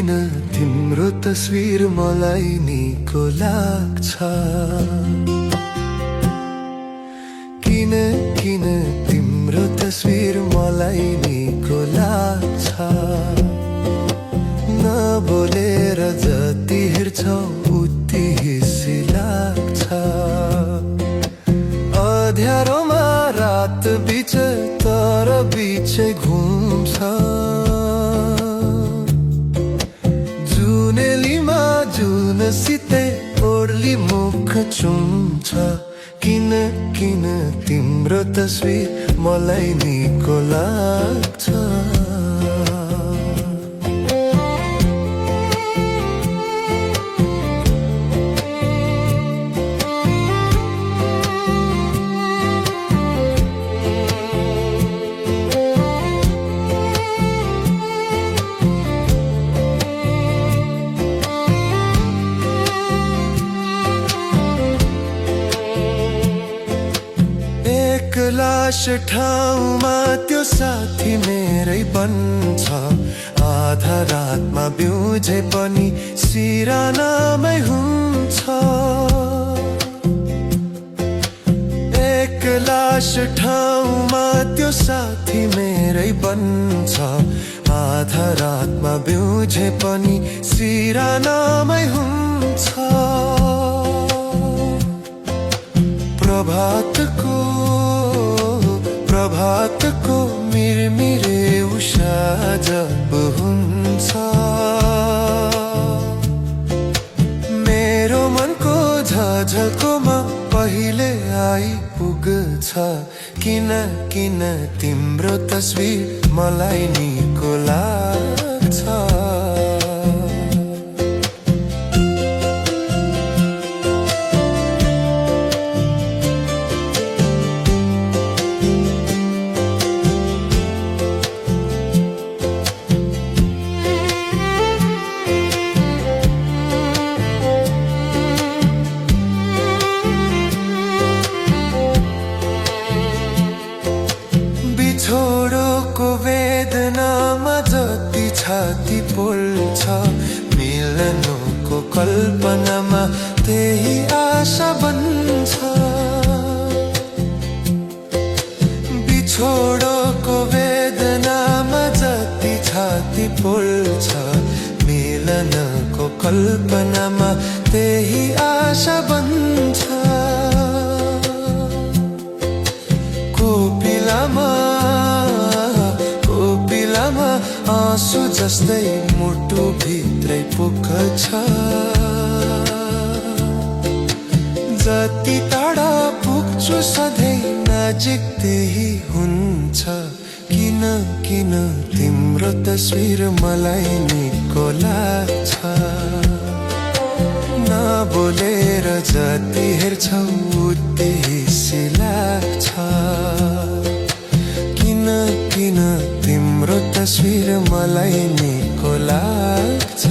किन तिम्रो तस्विर मलाई निको लाग्छ किन किन तिम्रो तस्विर मलाई निको लाग्छ नबोलेर जति हेर्छौ उति हिस्सी लाग्छ अँध्यारोमा रात बिच तर बिचै घुम्छ जुनेलीमा जुनसितै ओर्ली मुख चुम्छ किन किन तिम्रो तस्विर मलाई निको लाग्छ लाश ठाउँमा त्यो साथी मेरै बन्छ आधा रातमा बिउझे पनि सिरानामै हुन्छ एक लाश ठाउँमा त्यो साथी मेरै बन्छ आधा रातमा बिउझे पनि सिरानामै हुन्छ प्रभातको मिरमिरे उषा जब हुन्छ मेरो मनको झझल्कोमा पहिले आइपुग्छ किन किन तिम्रो तस्विर मलाई निको लाग्छ छोडोको वेदनामा जति छाती पोल्छ मिलनको कल्पनामा त्यही आशा बन्छ बिछोडोको वेदनामा जति छाती पोल्छ मिलनको कल्पनामा त्यही आशा बन्छ कोपिलामा आँसु जस्तै मुटु भित्रै पुग्छ जति टाढा पुग्छु सधैँ नजिक त्यही हुन्छ किन किन तिम्रो तस्विर मलाई निको लाग्छ नबोलेर जति हेर्छौ उति हिस्सी लाग्छ किन किन तिम्रो तस्विर मलाई निको लाग्छ